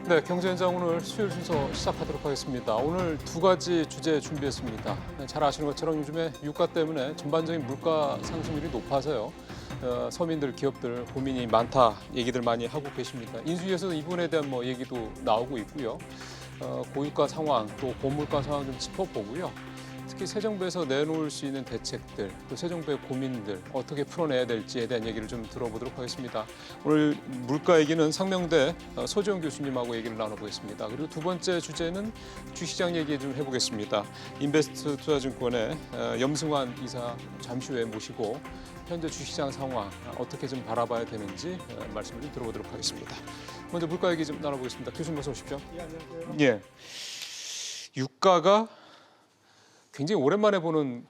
네, 경제현장 오늘 수요일 순서 시작하도록 하겠습니다. 오늘 두 가지 주제 준비했습니다. 잘 아시는 것처럼 요즘에 유가 때문에 전반적인 물가 상승률이 높아서요. 서민들, 기업들 고민이 많다 얘기들 많이 하고 계십니다. 인수위에서도 이 부분에 대한 얘기도 나오고 있고요. 고유가 상황, 또 고물가 상황 좀 짚어보고요. 특히 새 정부에서 내놓을 수 있는 대책들, 또 새 정부의 고민들 어떻게 풀어내야 될지에 대한 얘기를 좀 들어보도록 하겠습니다. 오늘 물가 얘기는 상명대 소재영 교수님하고 얘기를 나눠보겠습니다. 그리고 두 번째 주제는 주시장 얘기 좀 해보겠습니다. 인베스트 투자증권의 염승환 이사 잠시 후에 모시고 현재 주시장 상황 어떻게 좀 바라봐야 되는지 말씀을 좀 들어보도록 하겠습니다. 먼저 물가 얘기 좀 나눠보겠습니다. 교수님 어서 오십시오. 예, 안녕하세요. 예, 유가가 굉장히 오랜만에 보는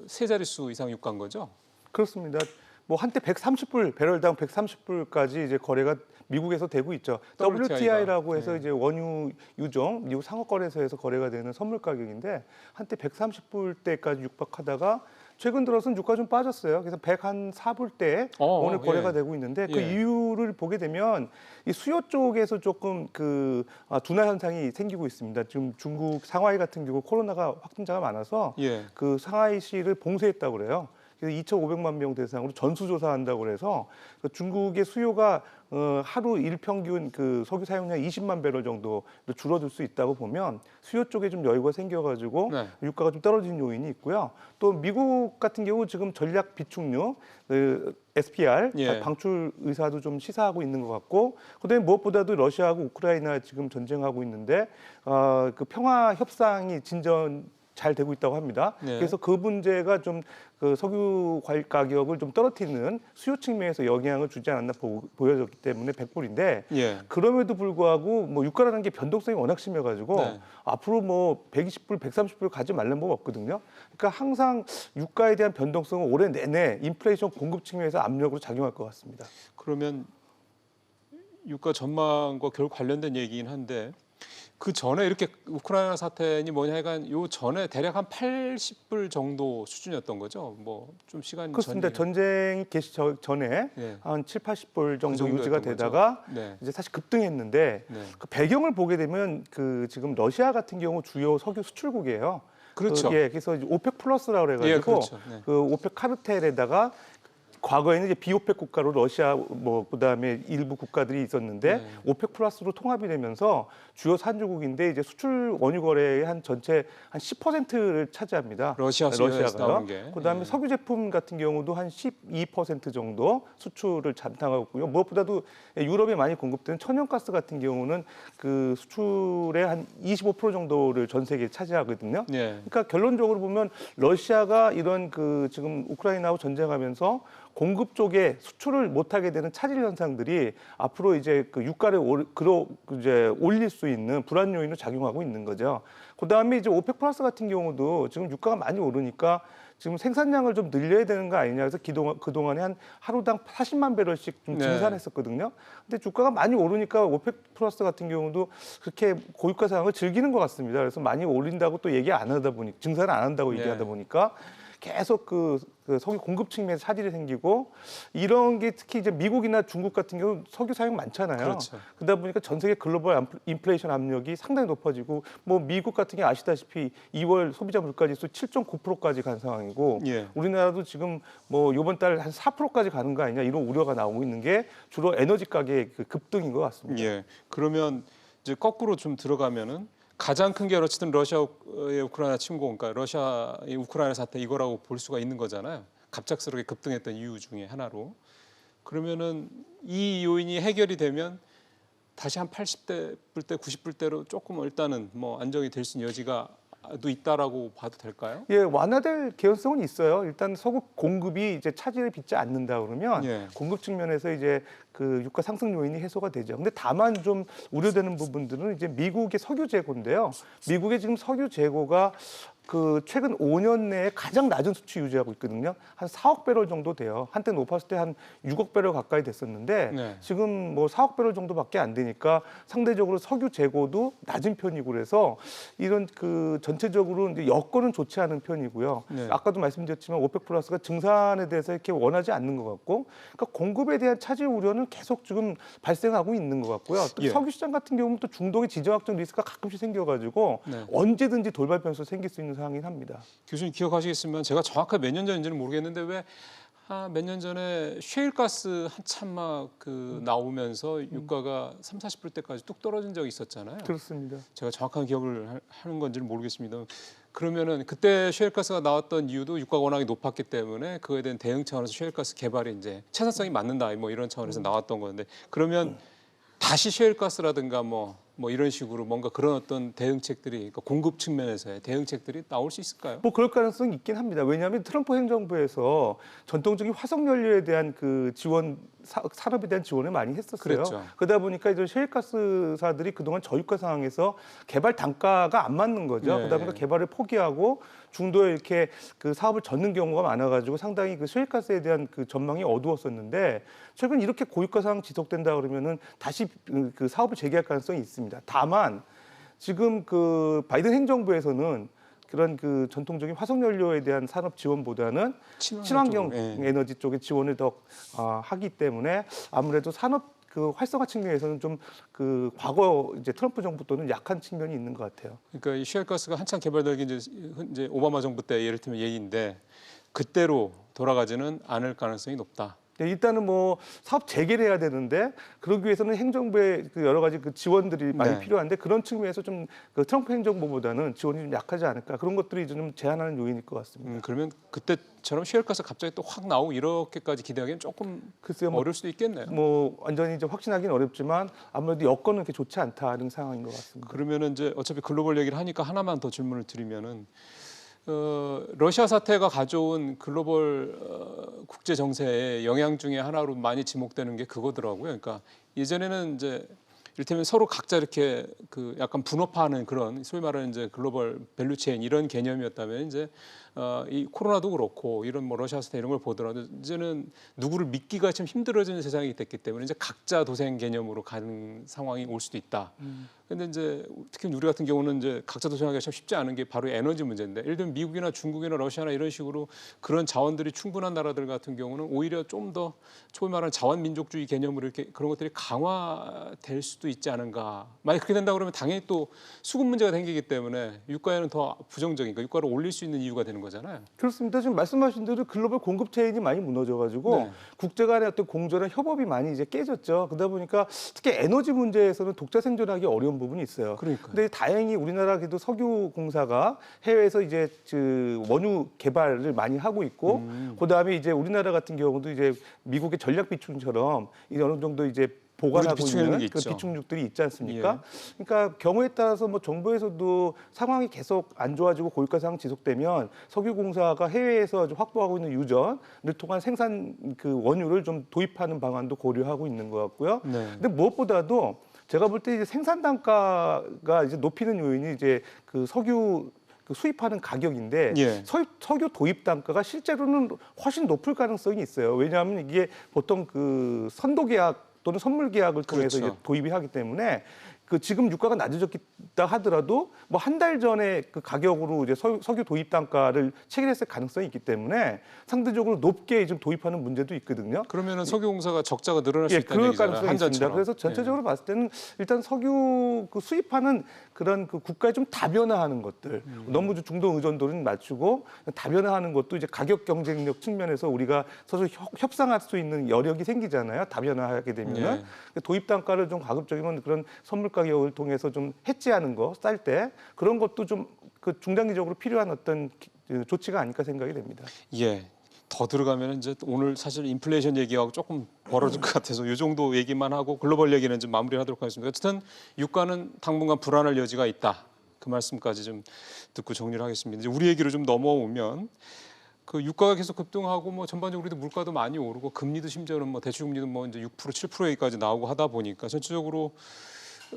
세 자릿수 이상 유가인 거죠? 그렇습니다. 뭐 한때 130불 배럴당 130불까지 이제 거래가 미국에서 되고 있죠. WTI라고 해서 이제 원유 유종 미국 상업거래소에서 거래가 되는 선물 가격인데 한때 130불대까지 육박하다가 최근 들어서는 유가 좀 빠졌어요. 그래서 104불대에 오늘 거래가 되고 있는데 그 이유를 보게 되면 이 수요 쪽에서 조금 둔화 현상이 생기고 있습니다. 지금 중국 상하이 같은 경우 코로나가 확진자가 많아서 그 상하이시를 봉쇄했다고 그래요. 그래서 2,500만 명 대상으로 전수조사한다고 그래서 중국의 수요가 하루 일평균 석유 사용량 20만 배럴 정도 줄어들 수 있다고 보면 수요 쪽에 좀 여유가 생겨가지고 유가가 좀 떨어진 요인이 있고요. 또 미국 같은 경우 지금 전략 비축유 SPR 방출 의사도 좀 시사하고 있는 것 같고, 그다음에 무엇보다도 러시아하고 우크라이나 지금 전쟁하고 있는데 그 평화 협상이 잘 되고 있다고 합니다. 그래서 그 문제가 좀 석유 가격을 좀 떨어뜨리는 수요 측면에서 영향을 주지 않았나 보여졌기 때문에 100불인데 그럼에도 불구하고 유가라는 게 변동성이 워낙 심해가지고 앞으로 120불, 130불 가지 말라는 법 없거든요. 그러니까 항상 유가에 대한 변동성은 올해 내내 인플레이션 공급 측면에서 압력으로 작용할 것 같습니다. 그러면 유가 전망과 결국 관련된 얘기긴 한데 그 전에 이렇게 우크라이나 사태니 하여간 요 전에 대략 한 80불 정도 수준이었던 거죠. 좀 시간 그렇습니다. 전쟁이 개시 전에 한 7, 80불 정도 유지가 되다가 이제 사실 급등했는데 그 배경을 보게 되면 지금 러시아 같은 경우 주요 석유 수출국이에요. 그렇죠. 그래서 오펙 플러스라고 그래가지고 그 오펙 카르텔에다가 과거에는 이제 비오펙 국가로 러시아 그다음에 일부 국가들이 있었는데 오펙 플러스로 통합이 되면서 주요 산주국인데 이제 수출 원유 거래의 전체 한 10%를 차지합니다. 러시아가요. 그다음에 석유 제품 같은 경우도 한 12% 정도 수출을 담당하고 있고요. 무엇보다도 유럽에 많이 공급되는 천연가스 같은 경우는 그 수출의 한 25% 정도를 전 세계에 차지하거든요. 그러니까 결론적으로 보면 러시아가 이런 지금 우크라이나하고 전쟁하면서 공급 쪽에 수출을 못하게 되는 차질 현상들이 앞으로 이제 유가를 올릴 수 있는 불안 요인으로 작용하고 있는 거죠. 그다음에 이제 오펙 플러스 같은 경우도 지금 유가가 많이 오르니까 지금 생산량을 좀 늘려야 되는 거 아니냐 해서 그동안에 한 하루당 40만 배럴씩 좀 증산했었거든요. 근데 주가가 많이 오르니까 오펙 플러스 같은 경우도 그렇게 고유가 상황을 즐기는 것 같습니다. 그래서 많이 올린다고 또 얘기 안 하다 보니 증산을 안 한다고 얘기하다 보니까 계속 석유 공급 측면에서 차질이 생기고 이런 게 특히 이제 미국이나 중국 같은 경우 석유 사용 많잖아요. 그러다 보니까 전 세계 글로벌 인플레이션 압력이 상당히 높아지고 미국 같은 게 아시다시피 2월 소비자 물가지수 7.9%까지 간 상황이고 우리나라도 지금 이번 달 한 4%까지 가는 거 아니냐 이런 우려가 나오고 있는 게 주로 에너지 가격의 급등인 것 같습니다. 그러면 이제 거꾸로 좀 들어가면은 가장 큰 게 어쨌든 러시아의 우크라이나 침공, 그러니까 러시아의 우크라이나 사태 이거라고 볼 수가 있는 거잖아요. 갑작스럽게 급등했던 이유 중에 하나로. 그러면은 이 요인이 해결이 되면 다시 한 80불대, 90불대로 조금 일단은 안정이 될 수 있는 여지가 도 있다라고 봐도 될까요? 완화될 개연성은 있어요. 일단 석유 공급이 이제 차질을 빚지 않는다 그러면 공급 측면에서 이제 유가 상승 요인이 해소가 되죠. 근데 다만 좀 우려되는 부분들은 이제 미국의 석유 재고인데요. 미국의 지금 석유 재고가 그 최근 5년 내에 가장 낮은 수치 유지하고 있거든요. 한 4억 배럴 정도 돼요. 한때 높았을 때 한 6억 배럴 가까이 됐었는데 네. 지금 뭐 4억 배럴 정도밖에 안 되니까 상대적으로 석유 재고도 낮은 편이고 그래서 이런 그 전체적으로 이제 여건은 좋지 않은 편이고요. 네. 아까도 말씀드렸지만 오펙 플러스가 증산에 대해서 이렇게 원하지 않는 것 같고, 그러니까 공급에 대한 차질 우려는 계속 지금 발생하고 있는 것 같고요. 또 예. 석유 시장 같은 경우는 또 중동의 지정학적 리스크가 가끔씩 생겨가지고 네. 언제든지 돌발 변수 생길 수 있는 상황이긴 합니다. 교수님 기억하시겠지만 제가 정확하게 몇 년 전인지는 모르겠는데 왜 몇 년 전에 셰일가스 한참 막 그 나오면서 유가가 3, 40불 때까지 뚝 떨어진 적이 있었잖아요. 그렇습니다. 제가 정확한 기억을 하는 건지는 모르겠습니다. 그러면은 그때 셰일가스가 나왔던 이유도 유가가 워낙에 높았기 때문에 그거에 대한 대응 차원에서 셰일가스 개발이 이제 채산성이 맞는다 뭐 이런 차원에서 나왔던 건데, 그러면 다시 셰일가스라든가 뭐 이런 식으로 뭔가 그런 어떤 대응책들이, 그러니까 공급 측면에서의 대응책들이 나올 수 있을까요? 뭐 그럴 가능성이 있긴 합니다. 왜냐하면 트럼프 행정부에서 전통적인 화석 연료에 대한 그 지원, 산업에 대한 지원을 많이 했었어요. 그랬죠. 그러다 보니까 이제 셰일가스사들이 그동안 저유가 상황에서 개발 단가가 안 맞는 거죠. 네. 그러다 보니까 개발을 포기하고 중도에 이렇게 그 사업을 젓는 경우가 많아가지고 상당히 그 셰일가스에 대한 그 전망이 어두웠었는데, 최근 이렇게 고유가 상황 지속된다 그러면은 다시 그 사업을 재개할 가능성이 있습니다. 다만 지금 그 바이든 행정부에서는 그런 그 전통적인 화석 연료에 대한 산업 지원보다는 친환경 에너지 쪽에 지원을 더 하기 때문에 아무래도 산업 그 활성화 측면에서는 좀 그 과거 이제 트럼프 정부 또는 약한 측면이 있는 것 같아요. 그러니까 이 셰일가스가 한창 개발되기 이제 오바마 정부 때 예를 들면 얘기인데 그때로 돌아가지는 않을 가능성이 높다. 일단은 뭐 사업 재개를 해야 되는데 그러기 위해서는 행정부의 그 여러 가지 그 지원들이 많이 네. 필요한데 그런 측면에서 좀 그 트럼프 행정부보다는 지원이 좀 약하지 않을까, 그런 것들이 좀 제한하는 요인일 것 같습니다. 그러면 그때처럼 셰일가스 갑자기 또 확 나오고 이렇게까지 기대하기는 조금 글쎄요, 어려울 수도 있겠네요. 뭐 완전히 이제 확신하기는 어렵지만 아무래도 여건은 그렇게 좋지 않다는 상황인 것 같습니다. 그러면은 이제 어차피 글로벌 얘기를 하니까 하나만 더 질문을 드리면은 러시아 사태가 가져온 글로벌 국제 정세의 영향 중에 하나로 많이 지목되는 게 그거더라고요. 그러니까 예전에는 이제 이를테면 서로 각자 이렇게 그 약간 분업화하는 그런 소위 말하는 이제 글로벌 밸류체인 이런 개념이었다면, 이제 이 코로나도 그렇고 이런 뭐 러시아 사태 이런 걸 보더라도 이제는 누구를 믿기가 좀 힘들어지는 세상이 됐기 때문에 이제 각자 도생 개념으로 가는 상황이 올 수도 있다. 근데 이제 특히 우리 같은 경우는 이제 각자 도생하기가 참 쉽지 않은 게 바로 에너지 문제인데, 예를 들면 미국이나 중국이나 러시아나 이런 식으로 그런 자원들이 충분한 나라들 같은 경우는 오히려 좀 더 소위 말하는 자원 민족주의 개념으로 이렇게 그런 것들이 강화될 수도 있지 않은가. 만약 그렇게 된다 그러면 당연히 또 수급 문제가 생기기 때문에 유가에는 더 부정적인, 그러니까 유가를 올릴 수 있는 이유가 되는 거잖아요. 그렇습니다. 지금 말씀하신 대로 글로벌 공급 체인이 많이 무너져가지고 네. 국제 간의 어떤 공조나 협업이 많이 이제 깨졌죠. 그러다 보니까 특히 에너지 문제에서는 독자 생존하기 어려운 부분이 있어요. 그러니까요. 근데 다행히 우리나라 그래도 석유공사가 해외에서 이제 그 원유 개발을 많이 하고 있고, 그다음에 이제 우리나라 같은 경우도 이제 미국의 전략 비축처럼 이제 어느 정도 이제 보관하고 있는 그 비축육들이 있지 않습니까? 예. 그러니까 경우에 따라서 뭐 정부에서도 상황이 계속 안 좋아지고 고유가 상황 지속되면 석유공사가 해외에서 확보하고 있는 유전을 통한 생산 그 원유를 좀 도입하는 방안도 고려하고 있는 것 같고요. 네. 근데 무엇보다도 제가 볼 때 이제 생산 단가가 이제 높이는 요인이 이제 그 석유 그 수입하는 가격인데, 예. 석유 도입 단가가 실제로는 훨씬 높을 가능성이 있어요. 왜냐하면 이게 보통 그 선도 계약 또는 선물 계약을 통해서 그렇죠. 이제 도입이 하기 때문에 그 지금 유가가 낮아졌다 하더라도 뭐 한 달 전에 그 가격으로 이제 석유 도입 단가를 체결했을 가능성이 있기 때문에 상대적으로 높게 좀 도입하는 문제도 있거든요. 그러면은 석유공사가 적자가 늘어날 수 있다는 그럴 얘기잖아요. 가능성이 있습니다. 그래서 전체적으로 봤을 때는 일단 석유 그 수입하는 그런 그 국가에 좀 다변화하는 것들, 너무 중동 의존도는 낮추고 다변화하는 것도 이제 가격 경쟁력 측면에서 우리가 서로 협상할 수 있는 여력이 생기잖아요. 다변화하게 되면은 도입 단가를 좀 가급적이면 그런 선물 가격을 통해서 좀 해지하는 거, 쌀 때 그런 것도 좀 그 중장기적으로 필요한 어떤 조치가 아닐까 생각이 됩니다. 예. 더 들어가면 이제 오늘 사실 인플레이션 얘기하고 조금 벌어질 것 같아서 이 정도 얘기만 하고 글로벌 얘기는 좀 마무리하도록 하겠습니다. 어쨌든 유가는 당분간 불안할 여지가 있다. 그 말씀까지 좀 듣고 정리를 하겠습니다. 이제 우리 얘기로 좀 넘어오면 그 유가가 계속 급등하고 뭐 전반적으로 우리도 물가도 많이 오르고 금리도 심지어는 뭐 대출 금리도 뭐 이제 6% 7%까지 나오고 하다 보니까 전체적으로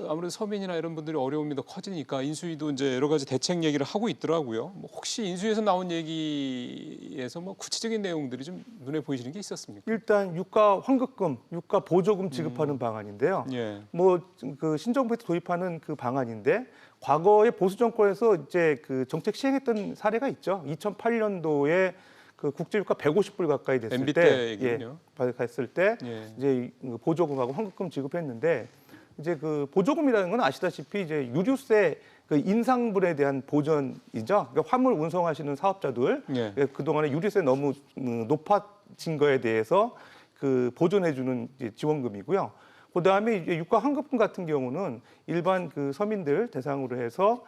아무래도 서민이나 이런 분들이 어려움이 더 커지니까 인수위도 이제 여러 가지 대책 얘기를 하고 있더라고요. 뭐 혹시 인수위에서 나온 얘기에서 뭐 구체적인 내용들이 좀 눈에 보이시는 게 있었습니까? 일단 유가 환급금, 유가 보조금 지급하는 방안인데요. 예. 뭐 그 신정부에서 도입하는 그 방안인데 과거에 보수 정권에서 이제 그 정책 시행했던 사례가 있죠. 2008년도에 그 국제유가 150불 가까이 됐을 MB 때, 때 얘기군요. 갔을 때 예. 이제 보조금하고 환급금 지급했는데 이제 그 보조금이라는 건 아시다시피 이제 유류세 그 인상분에 대한 보전이죠. 그러니까 화물 운송하시는 사업자들 예. 그동안에 유류세 너무 높아진 거에 대해서 그 보존해주는 이제 지원금이고요. 그 다음에 이제 유가 환급금 같은 경우는 일반 그 서민들 대상으로 해서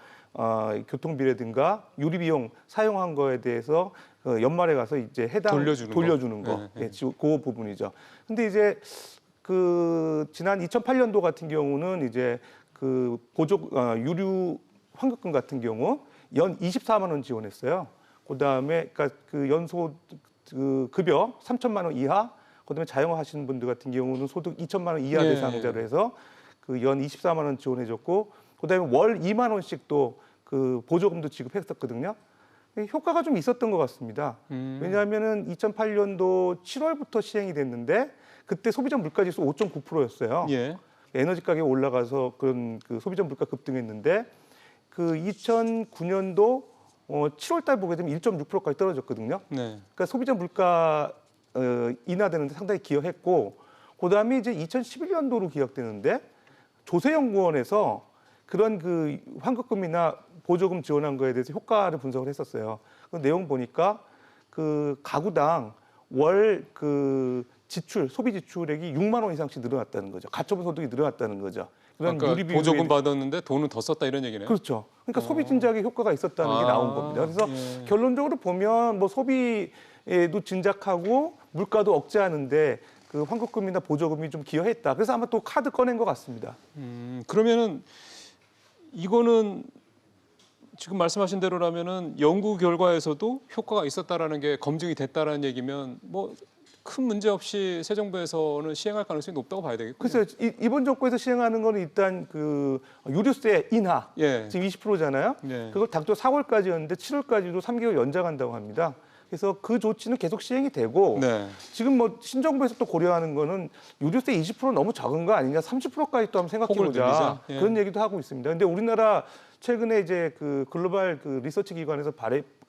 교통비라든가 유리 비용 사용한 거에 대해서 연말에 가서 이제 해당 돌려주는 거, 예, 예. 그 부분이죠. 근데 이제 그 지난 2008년도 같은 경우는 이제 그 유류 환급금 같은 경우 연 24만 원 지원했어요. 그다음에 그러니까 그 연소 그 급여 3천만 원 이하, 그다음에 자영업 하시는 분들 같은 경우는 소득 2천만 원 이하 예. 대상자로 해서 그 연 24만 원 지원해줬고, 그다음에 월 2만 원씩 또 그 보조금도 지급했었거든요. 효과가 좀 있었던 것 같습니다. 왜냐하면은 2008년도 7월부터 시행이 됐는데 그때 소비자 물가지수 5.9%였어요. 예. 에너지 가격이 올라가서 그런 그 소비자 물가 급등했는데 그 2009년도 7월 달 보게 되면 1.6%까지 떨어졌거든요. 네. 그러니까 소비자 물가 인하되는 데 상당히 기여했고, 그다음에 이제 2011년도로 기억되는데 조세연구원에서 그런 그 환급금이나 보조금 지원한 거에 대해서 효과를 분석을 했었어요. 그 내용 보니까 그 가구당 월 그 지출, 소비 지출액이 6만 원 이상씩 늘어났다는 거죠. 가처분 소득이 늘어났다는 거죠. 그런 그러니까 보조금 받았는데 돈은 더 썼다 이런 얘기네요. 그렇죠. 그러니까 소비 진작에 효과가 있었다는 게 나온 겁니다. 그래서 예. 결론적으로 보면 뭐 소비에도 진작하고 물가도 억제하는데 그 환급금이나 보조금이 좀 기여했다. 그래서 아마 또 카드 꺼낸 것 같습니다. 그러면은 이거는 지금 말씀하신 대로라면은 연구 결과에서도 효과가 있었다라는 게 검증이 됐다라는 얘기면 뭐 큰 문제 없이 새 정부에서는 시행할 가능성이 높다고 봐야 되겠군요. 그래서 이번 정부에서 시행하는 거는 일단 그 유류세 인하 예. 지금 20%잖아요. 네. 그걸 당초 4월까지였는데 7월까지도 3개월 연장한다고 합니다. 그래서 그 조치는 계속 시행이 되고 네. 지금 뭐 신정부에서 또 고려하는 거는 유류세 20% 너무 적은 거 아니냐, 30%까지 또 한번 생각해보자 예. 그런 얘기도 하고 있습니다. 근데 우리나라 최근에 이제 그 글로벌 그 리서치 기관에서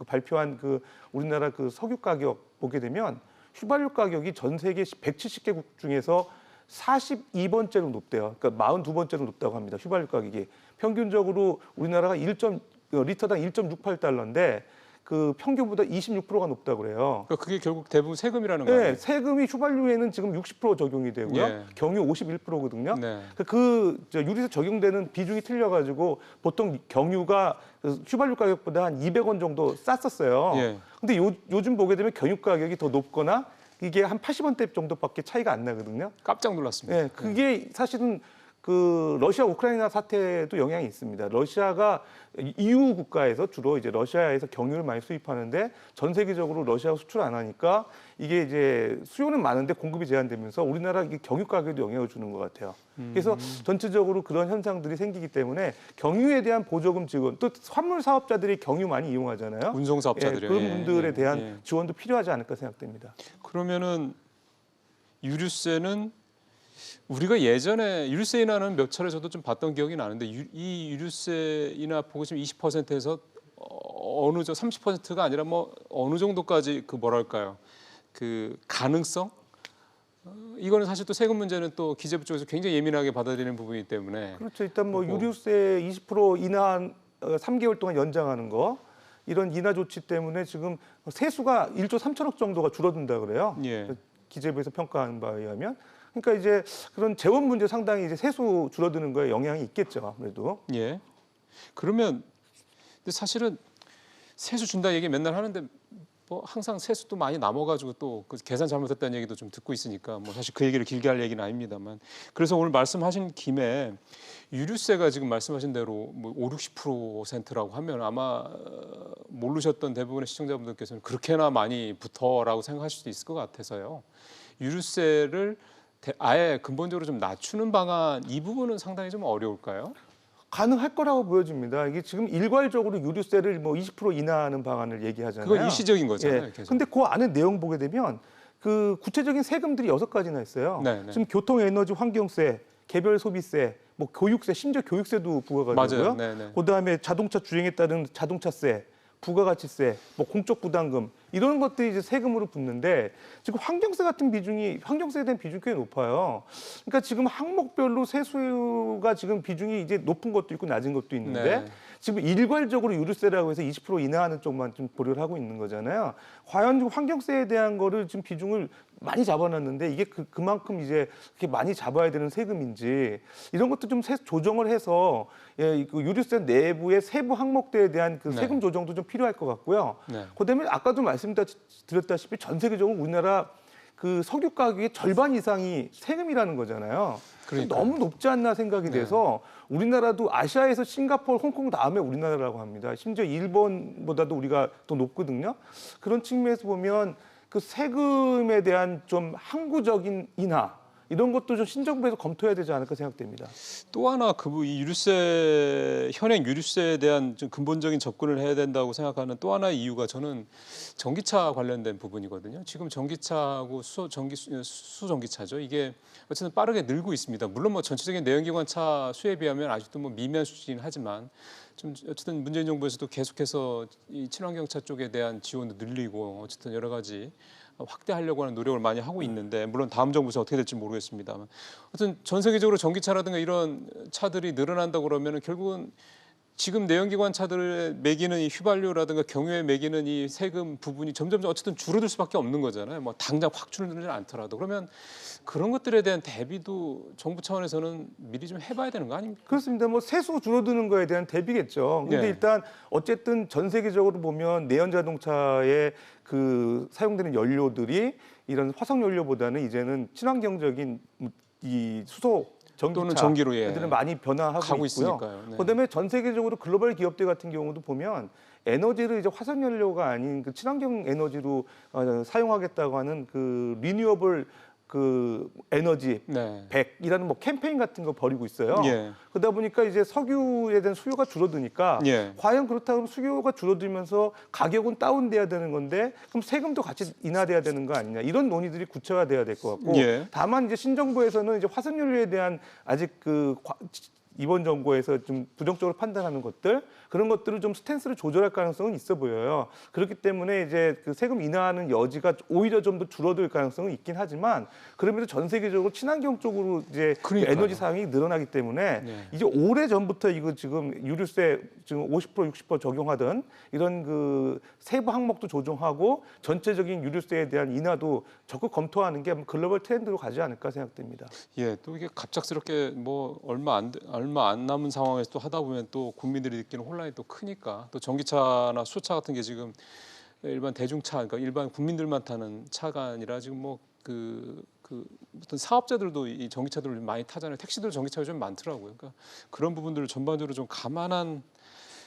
발표한 그 우리나라 그 석유 가격 보게 되면 휘발유 가격이 전 세계 170개국 중에서 42번째로 높대요. 그러니까 42번째로 높다고 합니다. 휘발유 가격이 평균적으로 우리나라가 리터당 1.68달러인데 그 평균보다 26%가 높다고 그래요. 그러니까 그게 결국 대부분 세금이라는 거예요. 네, 세금이 휘발유에는 지금 60% 적용이 되고요. 예. 경유 51%거든요. 네. 유류세 적용되는 비중이 틀려가지고 보통 경유가 휘발유 가격보다 한 200원 정도 쌌었어요. 예. 근데 요즘 보게 되면 경유 가격이 더 높거나 이게 한 80원대 정도밖에 차이가 안 나거든요. 깜짝 놀랐습니다. 네, 그게 사실은 그 러시아 우크라이나 사태에도 영향이 있습니다. 러시아가 EU 국가에서 주로 이제 러시아에서 경유를 많이 수입하는데 전 세계적으로 러시아가 수출 안 하니까 이게 이제 수요는 많은데 공급이 제한되면서 우리나라 이게 경유 가격에도 영향을 주는 것 같아요. 그래서 전체적으로 그런 현상들이 생기기 때문에 경유에 대한 보조금 지원, 또 화물 사업자들이 경유 많이 이용하잖아요. 운송 사업자들이 그런 분들에 대한 지원도 필요하지 않을까 생각됩니다. 그러면은 유류세는 우리가 예전에 유류세 인하는 몇 차례 저도 좀 봤던 기억이 나는데 이 유류세 인하 보고 지금 20%에서 어느 저 30%가 아니라 뭐 어느 정도까지 그 뭐랄까요 그 가능성 이거는 사실 또 세금 문제는 또 기재부 쪽에서 굉장히 예민하게 받아들이는 부분이기 때문에 그렇죠. 일단 뭐 유류세 20% 인하 3개월 동안 연장하는 거 이런 인하 조치 때문에 지금 세수가 1조 3천억 정도가 줄어든다 그래요. 예. 기재부에서 평가한 바에 의하면. 그러니까 이제 그런 재원 문제 상당히 이제 세수 줄어드는 거에 영향이 있겠죠. 아무래도. 예. 그러면 근데 사실은 세수 준다 얘기 맨날 하는데 뭐 항상 세수도 많이 남아가지고 또 그 계산 잘못했다는 얘기도 좀 듣고 있으니까 뭐 사실 그 얘기를 길게 할 얘기는 아닙니다만 그래서 오늘 말씀하신 김에 유류세가 지금 말씀하신 대로 뭐 50~60%라고 하면 아마 모르셨던 대부분의 시청자분들께서는 그렇게나 많이 붙어라고 생각하실 수도 있을 것 같아서요. 유류세를 아예 근본적으로 좀 낮추는 방안 이 부분은 상당히 좀 어려울까요? 가능할 거라고 보여집니다. 이게 지금 일괄적으로 유류세를 뭐 20% 인하하는 방안을 얘기하잖아요. 그건 일시적인 거잖아요. 예. 근데 그 안에 내용 보게 되면 그 구체적인 세금들이 6가지나 있어요. 네네. 지금 교통, 에너지, 환경세, 개별 소비세, 뭐 교육세, 심지어 교육세도 부과가 되고요. 그다음에 자동차 주행에 따른 자동차세, 부가가치세, 뭐 공적 부담금 이런 것들이 이제 세금으로 붙는데 지금 환경세 같은 비중이 환경세에 대한 비중이 꽤 높아요. 그러니까 지금 항목별로 세수가 지금 비중이 이제 높은 것도 있고 낮은 것도 있는데 네. 지금 일괄적으로 유류세라고 해서 20% 인하하는 쪽만 좀 고려를 하고 있는 거잖아요. 과연 지금 환경세에 대한 거를 지금 비중을 많이 잡아놨는데 이게 그만큼 이제 그렇게 많이 잡아야 되는 세금인지 이런 것도 좀 조정을 해서 예, 그 유류세 내부의 세부 항목들에 대한 그 세금 조정도 좀 필요할 것 같고요. 그다음에 아까도 말씀드렸다시피 전 세계적으로 우리나라 그 석유 가격의 절반 이상이 세금이라는 거잖아요. 그러니까요. 너무 높지 않나 생각이 돼서 우리나라도 아시아에서 싱가포르, 홍콩 다음에 우리나라라고 합니다. 심지어 일본보다도 우리가 더 높거든요. 그런 측면에서 보면 그 세금에 대한 좀 항구적인 인하 이런 것도 좀 신정부에서 검토해야 되지 않을까 생각됩니다. 또 하나 이 유류세 현행 유류세에 대한 좀 근본적인 접근을 해야 된다고 생각하는 또 하나의 이유가 저는 전기차 관련된 부분이거든요. 지금 전기차하고 수전기차죠. 이게 어쨌든 빠르게 늘고 있습니다. 물론 뭐 전체적인 내연기관차 수에 비하면 아직도 뭐 미미한 수준이긴 하지만 좀 어쨌든 문재인 정부에서도 계속해서 이 친환경차 쪽에 대한 지원도 늘리고 어쨌든 여러 가지 확대하려고 하는 노력을 많이 하고 있는데 물론 다음 정부에서 어떻게 될지 모르겠습니다만 어쨌든 전 세계적으로 전기차라든가 이런 차들이 늘어난다고 그러면은 결국은 지금 내연기관 차들을 매기는 이 휘발유라든가 경유에 매기는 이 세금 부분이 점점 어쨌든 줄어들 수밖에 없는 거잖아요. 뭐 당장 확 줄어들지 않더라도 그러면 그런 것들에 대한 대비도 정부 차원에서는 미리 좀 해봐야 되는 거 아닙니까? 그렇습니다. 뭐 세수 줄어드는 거에 대한 대비겠죠. 근데 일단 어쨌든 전 세계적으로 보면 내연 자동차에 그 사용되는 연료들이 이런 화석 연료보다는 이제는 친환경적인 이 수소 또는 전기로 애들은 많이 변화하고 있고요. 있으니까요. 그다음에 전 세계적으로 글로벌 기업들 같은 경우도 보면 에너지를 이제 화석 연료가 아닌 그 친환경 에너지로 사용하겠다고 하는 그 리뉴어블 그 에너지 100이라는 뭐 캠페인 같은 거 벌이고 있어요. 그러다 보니까 이제 석유에 대한 수요가 줄어드니까 과연 그렇다고 수요가 줄어들면서 가격은 다운돼야 되는 건데 그럼 세금도 같이 인하돼야 되는 거 아니냐 이런 논의들이 구체화돼야 될 것 같고 다만 이제 신정부에서는 이제 화석연료에 대한 아직 그 이번 정부에서 좀 부정적으로 판단하는 것들 그런 것들을 좀 스탠스를 조절할 가능성은 있어 보여요. 그렇기 때문에 이제 그 세금 인하하는 여지가 오히려 좀 더 줄어들 가능성은 있긴 하지만 그럼에도 전 세계적으로 친환경 쪽으로 이제 에너지 사용이 늘어나기 때문에 이제 오래 전부터 이거 지금 유류세 지금 50% 60% 적용하던 이런 그 세부 항목도 조정하고 전체적인 유류세에 대한 인하도 적극 검토하는 게 글로벌 트렌드로 가지 않을까 생각됩니다. 예, 또 이게 갑작스럽게 뭐 얼마 안 남은 상황에서 또 하다 보면 또 국민들이 느끼는 혼란이 또 크니까 또 전기차나 수소차 같은 게 지금 일반 대중차, 그러니까 일반 국민들만 타는 차가 아니라 지금 뭐 어떤 사업자들도 이 전기차들을 많이 타잖아요. 택시들 전기차가 좀 많더라고요. 그러니까 그런 부분들을 전반적으로 좀 감안한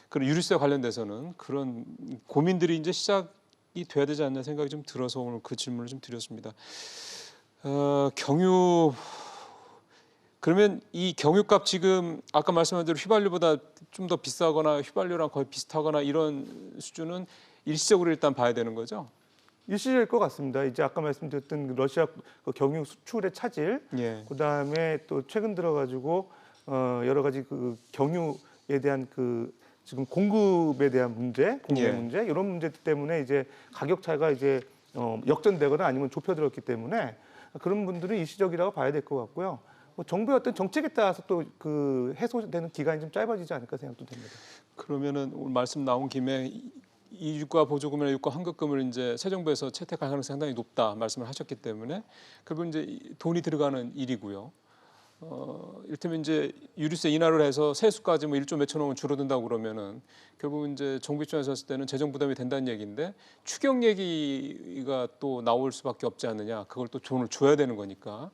그런 유류세 관련돼서는 그런 고민들이 이제 시작이 돼야 되지 않나 생각이 좀 들어서 오늘 그 질문을 좀 드렸습니다. 경유 그러면 이 경유값 지금 아까 말씀한 대로 휘발유보다 좀 더 비싸거나 휘발유랑 거의 비슷하거나 이런 수준은 일시적으로 일단 봐야 되는 거죠? 일시적일 것 같습니다. 이제 아까 말씀드렸던 러시아 그 경유 수출의 차질, 그다음에 또 최근 들어가지고 여러 가지 그 경유에 대한 그 지금 공급에 대한 문제, 공급 문제 이런 문제들 때문에 이제 가격 차가 이제 역전되거나 아니면 좁혀들었기 때문에 그런 분들은 일시적이라고 봐야 될 것 같고요. 뭐 정부의 어떤 정책에 따라서 또 그 해소되는 기간이 좀 짧아지지 않을까 생각도 됩니다. 그러면은 오늘 말씀 나온 김에 이 유가 보조금이나 유가 환급금을 이제 새 정부에서 채택할 가능성이 상당히 높다 말씀을 하셨기 때문에 결국 이제 돈이 들어가는 일이고요. 이를테면 이제 유류세 인하를 해서 세수까지 뭐 1조 몇천 원은 줄어든다고 그러면은 결국 이제 정부 입장에서 봤을 때는 재정 부담이 된다는 얘기인데 추경 얘기가 또 나올 수밖에 없지 않느냐. 그걸 또 돈을 줘야 되는 거니까.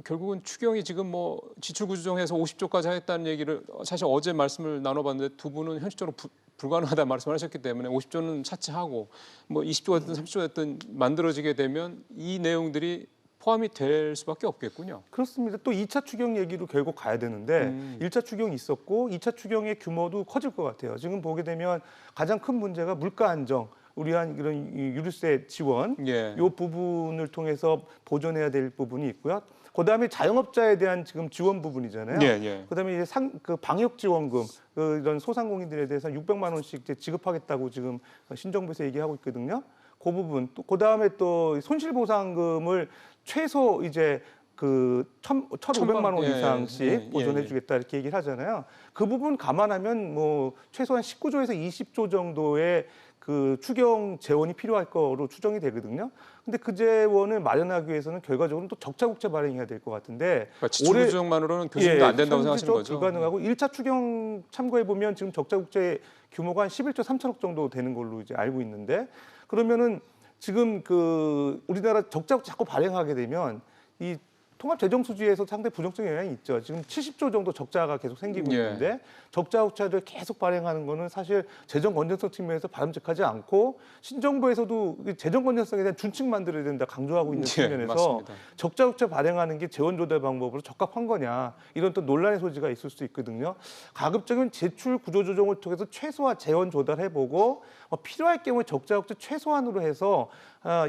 결국은 추경이 지금 뭐 지출 구조정해서 50조까지 하겠다는 얘기를 사실 어제 말씀을 나눠봤는데 두 분은 현실적으로 불가능하다 말씀을 하셨기 때문에 50조는 차치하고 뭐 20조가 됐든 30조가 됐든 만들어지게 되면 이 내용들이 포함이 될 수밖에 없겠군요. 그렇습니다. 또 2차 추경 얘기로 결국 가야 되는데 1차 추경이 있었고 2차 추경의 규모도 커질 것 같아요. 지금 보게 되면 가장 큰 문제가 물가 안정, 우리한 이런 유류세 지원 예. 이 부분을 통해서 보존해야 될 부분이 있고요. 그다음에 자영업자에 대한 지금 지원 부분이잖아요. 예, 예. 그다음에 이제 그 방역 지원금 이런 소상공인들에 대해서 600만 원씩 이제 지급하겠다고 지금 신정부에서 얘기하고 있거든요. 그 부분 또 그다음에 또 손실보상금을 최소 이제 그 1,500만 원 이상씩 보존해 주겠다 이렇게 얘기를 하잖아요. 그 부분 감안하면 뭐 최소한 19조에서 20조 정도의 그 추경 재원이 필요할 거로 추정이 되거든요. 근데 그 재원을 마련하기 위해서는 결과적으로는 또 적자국채 발행해야 될 것 같은데 그러니까 지출 구조만으로는 교수님도 안 된다고 생각하시는 거죠? 불가능하고 1차 추경 참고해 보면 지금 적자국채 규모가 한 11조 3천억 정도 되는 걸로 이제 알고 있는데 그러면은 지금 그 우리나라 적자국채 자꾸 발행하게 되면 이 통합재정수지에서 상당히 부정적인 영향이 있죠. 지금 70조 정도 적자가 계속 생기고 있는데 적자국채를 계속 발행하는 거는 사실 재정 건전성 측면에서 바람직하지 않고 신정부에서도 재정 건전성에 대한 준칙 만들어야 된다 강조하고 있는 측면에서 적자국채 발행하는 게 재원 조달 방법으로 적합한 거냐 이런 또 논란의 소지가 있을 수 있거든요. 가급적이면 제출 구조 조정을 통해서 최소화 재원 조달해보고 필요할 경우에 적자국채 최소한으로 해서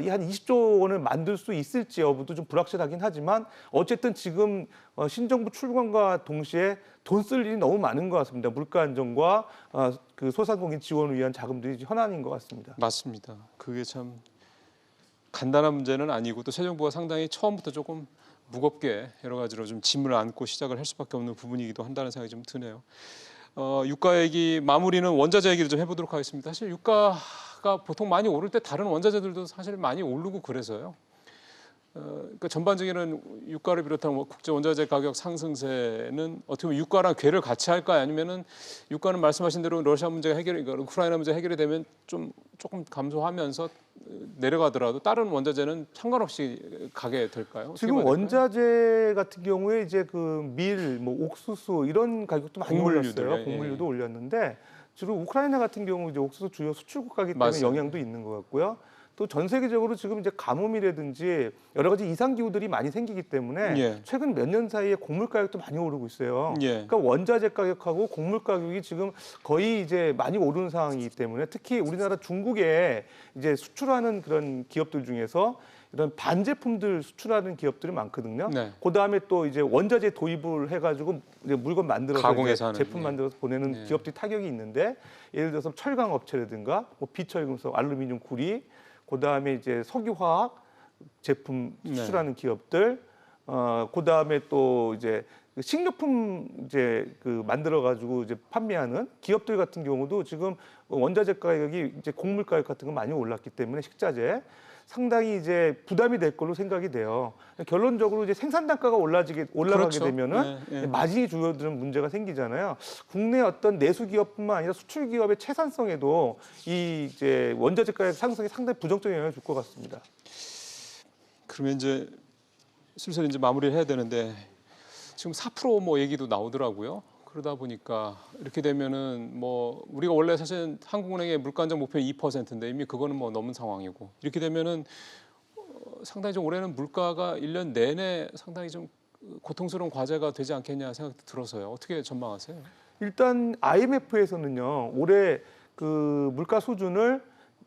이 한 20조 원을 만들 수 있을지 여부도 좀 불확실하긴 하지만 어쨌든 지금 신정부 출범과 동시에 돈 쓸 일이 너무 많은 것 같습니다. 물가 안정과 그 소상공인 지원을 위한 자금들이 현안인 것 같습니다. 맞습니다. 그게 참 간단한 문제는 아니고 또 새 정부가 상당히 처음부터 조금 무겁게 여러 가지로 좀 짐을 안고 시작을 할 수밖에 없는 부분이기도 한다는 생각이 좀 드네요. 유가 얘기 마무리는 원자재 얘기를 좀 해보도록 하겠습니다. 사실 유가가 보통 많이 오를 때 다른 원자재들도 사실 많이 오르고 그래서요. 그러니까 전반적인 유가를 비롯한 국제 원자재 가격 상승세는 어떻게 보면 유가랑 궤를 같이 할까요? 아니면은 유가는 말씀하신 대로 러시아 문제가 우크라이나 문제 해결이 되면 조금 감소하면서 내려가더라도 다른 원자재는 상관없이 가게 될까요? 지금 원자재 같은 경우에 이제 그 밀, 뭐 옥수수 이런 가격도 많이 올랐어요. 곡물류도 올렸는데 주로 우크라이나 같은 경우 이제 옥수수 주요 수출국가이기 때문에 영향도 있는 것 같고요. 또 전 세계적으로 지금 이제 가뭄이라든지 여러 가지 이상 기후들이 많이 생기기 때문에 최근 몇 년 사이에 곡물 가격도 많이 오르고 있어요. 그러니까 원자재 가격하고 곡물 가격이 지금 거의 이제 많이 오르는 상황이기 때문에 특히 우리나라 중국에 이제 수출하는 그런 기업들 중에서 이런 반제품들 수출하는 기업들이 많거든요. 그 다음에 또 이제 원자재 도입을 해가지고 이제 물건 만들어서 가공해서 제품 만들어서 보내는 기업들이 타격이 있는데 예를 들어서 철강 업체라든가 뭐 비철금속, 알루미늄, 구리, 그 다음에 이제 석유화학 제품 수출하는 기업들, 그 다음에 또 이제 식료품 이제 그 만들어 가지고 이제 판매하는 기업들 같은 경우도 지금 원자재 가격이 이제 곡물 가격 같은 거 많이 올랐기 때문에 식자재 상당히 이제 부담이 될 걸로 생각이 돼요. 결론적으로 이제 생산 단가가 올라가게 되면은 마진이 줄어드는 문제가 생기잖아요. 국내 어떤 내수 기업뿐만 아니라 수출 기업의 채산성에도 이 이제 원자재 가격 상승이 상당히 부정적인 영향을 줄 것 같습니다. 그러면 이제 슬슬 이제 마무리를 해야 되는데 지금 4% 얘기도 나오더라고요. 그러다 보니까 이렇게 되면은 뭐 우리가 원래 사실 한국은행의 물가 안정 목표 2%인데 이미 그거는 뭐 넘은 상황이고 이렇게 되면은 상당히 좀 올해는 물가가 1년 내내 상당히 좀 고통스러운 과제가 되지 않겠냐 생각도 들어서요. 어떻게 전망하세요? 일단 IMF에서는요 올해 그 물가 수준을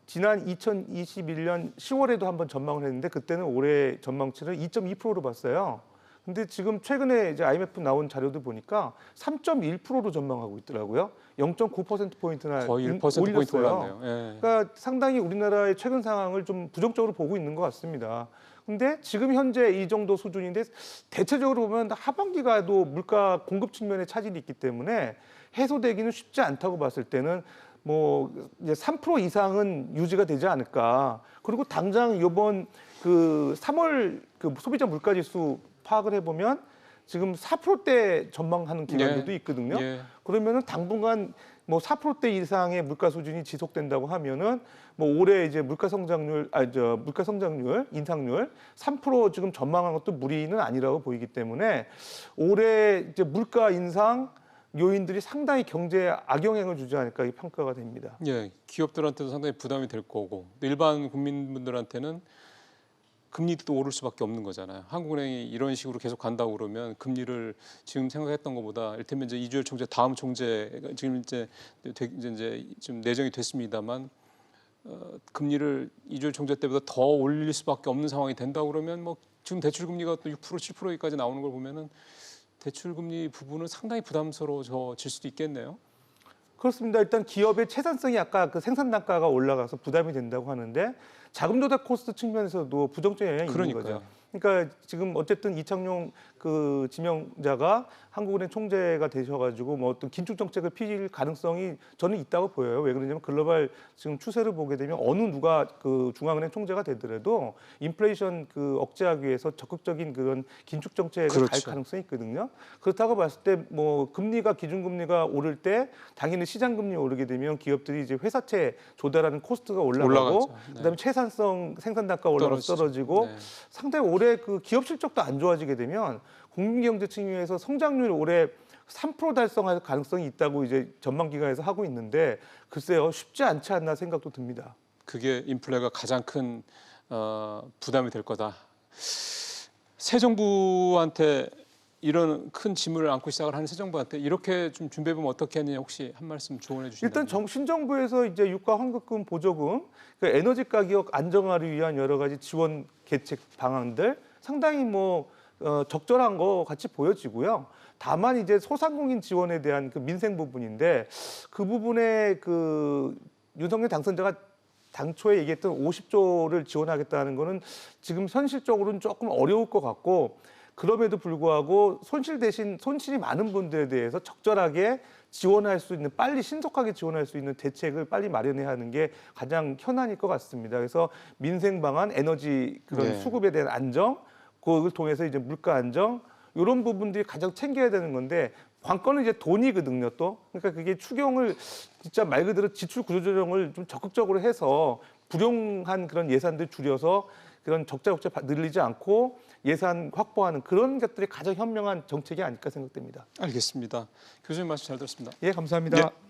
지난 2021년 10월에도 한번 전망을 했는데 그때는 올해 전망치를 2.2%로 봤어요. 근데 지금 최근에 이제 IMF 나온 자료도 보니까 3.1%로 전망하고 있더라고요. 0.9%포인트나 거의 1%포인트 올랐네요. 그러니까 상당히 우리나라의 최근 상황을 좀 부정적으로 보고 있는 것 같습니다. 근데 지금 현재 이 정도 수준인데 대체적으로 보면 하반기가도 물가 공급 측면에 차질이 있기 때문에 해소되기는 쉽지 않다고 봤을 때는 뭐 이제 3% 이상은 유지가 되지 않을까. 그리고 당장 이번 그 3월 그 소비자 물가지수 파악을 해보면 지금 4%대 전망하는 기관들도 있거든요. 그러면은 당분간 뭐 4%대 이상의 물가 수준이 지속된다고 하면은 뭐 올해 이제 물가 성장률 인상률 3% 지금 전망한 것도 무리는 아니라고 보이기 때문에 올해 이제 물가 인상 요인들이 상당히 경제에 악영향을 주지 않을까 평가가 됩니다. 기업들한테도 상당히 부담이 될 거고 일반 국민분들한테는 금리도 오를 수밖에 없는 거잖아요. 한국은행이 이런 식으로 계속 간다고 그러면 금리를 지금 생각했던 것보다 이를테면 이제 이주열 총재 다음 총재가 지금 이제 좀 내정이 됐습니다만 금리를 이주열 총재 때보다 더 올릴 수밖에 없는 상황이 된다고 그러면 뭐 지금 대출 금리가 또 6% 7%까지 나오는 걸 보면은 대출 금리 부분은 상당히 부담스러워질 수도 있겠네요. 그렇습니다. 일단 기업의 채산성이 아까 그 생산 단가가 올라가서 부담이 된다고 하는데 자금 조달 코스트 측면에서도 부정적 영향이 있는 거죠. 그러니까 지금 어쨌든 이창용 그 지명자가 한국은행 총재가 되셔가지고 뭐 어떤 긴축 정책을 펼칠 가능성이 저는 있다고 보여요. 왜 그러냐면 글로벌 지금 추세를 보게 되면 어느 누가 그 중앙은행 총재가 되더라도 인플레이션 그 억제하기 위해서 적극적인 그런 긴축 정책을 그렇죠. 갈 가능성이 있거든요. 그렇다고 봤을 때 뭐 금리가 기준금리가 오를 때 당연히 시장 금리 오르게 되면 기업들이 이제 회사채 조달하는 코스트가 올라가고 네. 그다음에 채산성 생산 단가 올라가서 떨어지고 네. 상당히 올해 그 기업 실적도 안 좋아지게 되면 국민경제 측면에서 성장률 올해 3% 달성할 가능성이 있다고 이제 전망기관에서 하고 있는데 글쎄요 쉽지 않지 않나 생각도 듭니다. 그게 인플레가 가장 큰 부담이 될 거다. 새 정부한테 이런 큰 짐을 안고 시작을 하는 새 정부한테 이렇게 좀 준비해보면 어떻게 하느냐 혹시 한 말씀 조언해 주신다면. 일단 신정부에서 이제 유가 환급금 보조금, 그 에너지 가격 안정화를 위한 여러 가지 지원 계책 방안들 상당히 뭐 적절한 거 같이 보여지고요. 다만 이제 소상공인 지원에 대한 그 민생 부분인데 그 부분에 그 윤석열 당선자가 당초에 얘기했던 50조를 지원하겠다는 거는 지금 현실적으로는 조금 어려울 것 같고 그럼에도 불구하고 손실 대신 손실이 많은 분들에 대해서 적절하게 지원할 수 있는 빨리 신속하게 지원할 수 있는 대책을 빨리 마련해야 하는 게 가장 현안일 것 같습니다. 그래서 민생 방안, 에너지 그런 네. 수급에 대한 안정, 그걸 통해서 이제 물가 안정 이런 부분들이 가장 챙겨야 되는 건데 관건은 이제 돈이거든요. 또 그러니까 그게 추경을 진짜 말 그대로 지출 구조조정을 좀 적극적으로 해서 불용한 그런 예산들 줄여서 그런 적자 늘리지 않고 예산 확보하는 그런 것들이 가장 현명한 정책이 아닐까 생각됩니다. 알겠습니다. 교수님 말씀 잘 들었습니다. 예, 감사합니다. 예.